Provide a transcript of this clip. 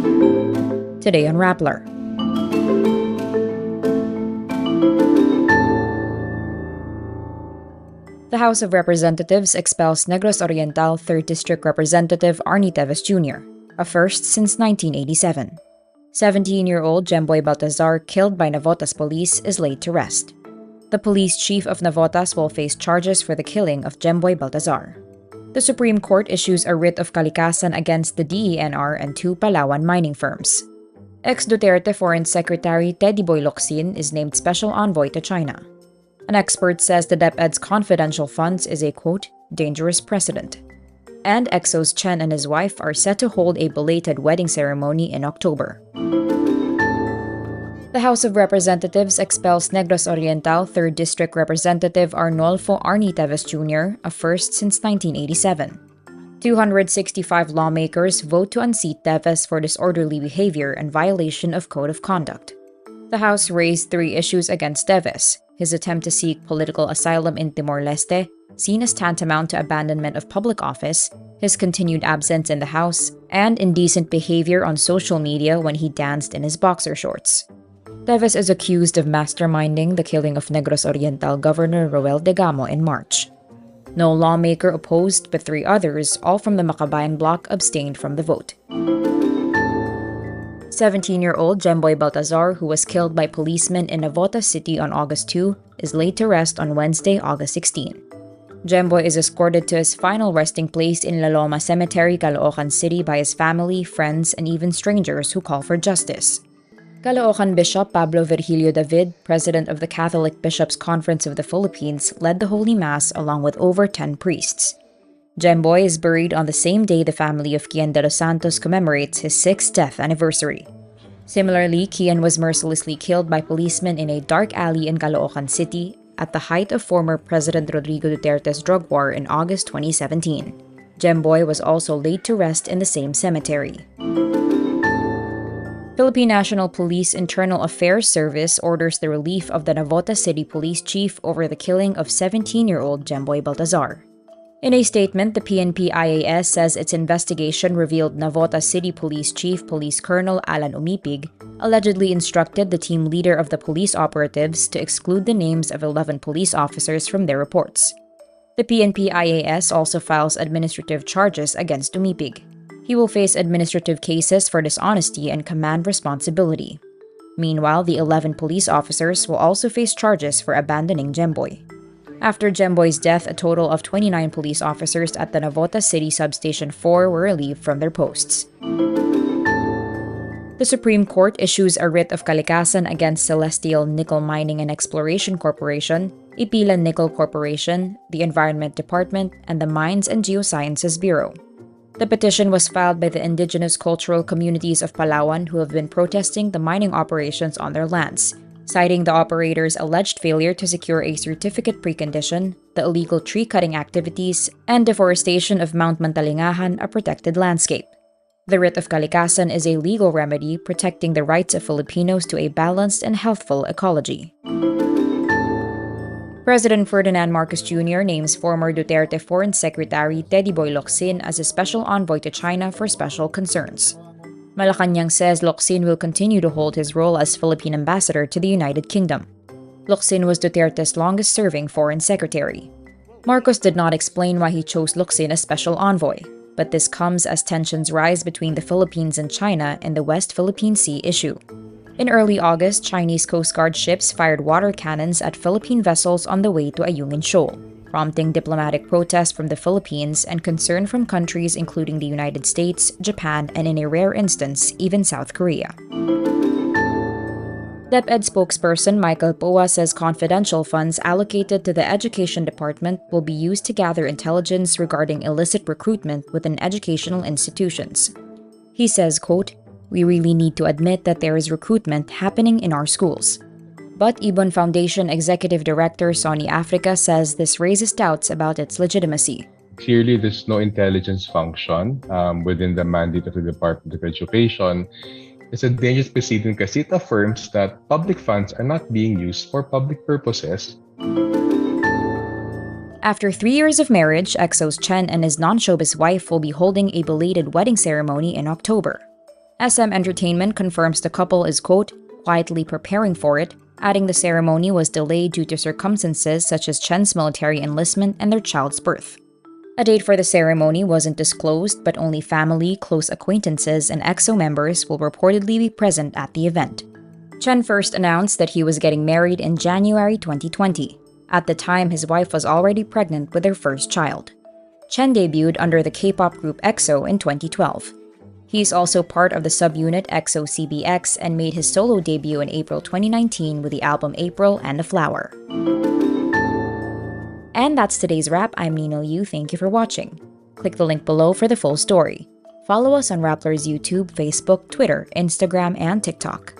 Today on Rappler. The House of Representatives expels Negros Oriental 3rd District Representative Arnie Teves Jr., a first since 1987. 17-year-old Jemboy Baltazar, killed by Navotas police, is laid to rest. The police chief of Navotas will face charges for the killing of Jemboy Baltazar. The Supreme Court issues a writ of kalikasan against the DENR and 2 Palawan mining firms. Ex-Duterte Foreign Secretary Locsin is named special envoy to China. An expert says the DepEd's confidential funds is a, quote, dangerous precedent. And EXO Chen and his wife are set to hold a belated wedding ceremony in October. The House of Representatives expels Negros Oriental 3rd District Representative Arnie Teves Jr., a first since 1987. 265 lawmakers vote to unseat Teves for disorderly behavior and violation of Code of Conduct. The House raised 3 issues against Teves: his attempt to seek political asylum in Timor-Leste, seen as tantamount to abandonment of public office, his continued absence in the House, and indecent behavior on social media when he danced in his boxer shorts. Teves is accused of masterminding the killing of Negros Oriental Governor Roel Degamo in March. No lawmaker opposed, but 3 others, all from the Makabayan bloc, abstained from the vote. 17-year-old Jemboy Baltazar, who was killed by policemen in Navotas City on August 2, is laid to rest on Wednesday, August 16. Jemboy is escorted to his final resting place in La Loma Cemetery, Caloocan City by his family, friends, and even strangers who call for justice. Caloocan Bishop Pablo Virgilio David, president of the Catholic Bishops' Conference of the Philippines, led the Holy Mass along with over 10 priests. Jemboy is buried on the same day the family of Kian de los Santos commemorates his 6th death anniversary. Similarly, Kian was mercilessly killed by policemen in a dark alley in Caloocan City at the height of former President Rodrigo Duterte's drug war in August 2017. Jemboy was also laid to rest in the same cemetery. Philippine National Police Internal Affairs Service orders the relief of the Navotas City Police Chief over the killing of 17-year-old Jemboy Baltazar. In a statement, the PNP IAS says its investigation revealed Navotas City Police Chief Police Colonel Alan Umipig allegedly instructed the team leader of the police operatives to exclude the names of 11 police officers from their reports. The PNP IAS also files administrative charges against Umipig. He will face administrative cases for dishonesty and command responsibility. Meanwhile, the 11 police officers will also face charges for abandoning Jemboy. After Jemboy's death, a total of 29 police officers at the Navotas City Substation 4 were relieved from their posts. The Supreme Court issues a writ of kalikasan against Celestial Nickel Mining and Exploration Corporation, Ipila Nickel Corporation, the Environment Department, and the Mines and Geosciences Bureau. The petition was filed by the indigenous cultural communities of Palawan who have been protesting the mining operations on their lands, citing the operators' alleged failure to secure a certificate precondition, the illegal tree-cutting activities, and deforestation of Mount Mantalingahan, a protected landscape. The writ of kalikasan is a legal remedy protecting the rights of Filipinos to a balanced and healthful ecology. President Ferdinand Marcos Jr. names former Duterte Foreign Secretary Locsin as a special envoy to China for special concerns. Malacanang says Locsin will continue to hold his role as Philippine ambassador to the United Kingdom. Locsin was Duterte's longest-serving foreign secretary. Marcos did not explain why he chose Locsin as special envoy, but this comes as tensions rise between the Philippines and China in the West Philippine Sea issue. In early August, Chinese Coast Guard ships fired water cannons at Philippine vessels on the way to Ayungin Shoal, prompting diplomatic protest from the Philippines and concern from countries including the United States, Japan, and in a rare instance, even South Korea. DepEd spokesperson Michael Poa says confidential funds allocated to the Education Department will be used to gather intelligence regarding illicit recruitment within educational institutions. He says, quote, "We really need to admit that there is recruitment happening in our schools." But Ibon Foundation Executive Director Sonny Africa says this raises doubts about its legitimacy. Clearly, there's no intelligence function within the mandate of the Department of Education. It's a dangerous proceeding because it affirms that public funds are not being used for public purposes. After 3 years of marriage, EXO Chen and his non-showbiz wife will be holding a belated wedding ceremony in October. SM Entertainment confirms the couple is, quote, quietly preparing for it, adding the ceremony was delayed due to circumstances such as Chen's military enlistment and their child's birth. A date for the ceremony wasn't disclosed, but only family, close acquaintances, and EXO members will reportedly be present at the event. Chen first announced that he was getting married in January 2020. At the time, his wife was already pregnant with their first child. Chen debuted under the K-pop group EXO in 2012. He is also part of the subunit EXO CBX and made his solo debut in April 2019 with the album April and a Flower. And that's today's wrap. I'm Nino Yu. Thank you for watching. Click the link below for the full story. Follow us on Rappler's YouTube, Facebook, Twitter, Instagram, and TikTok.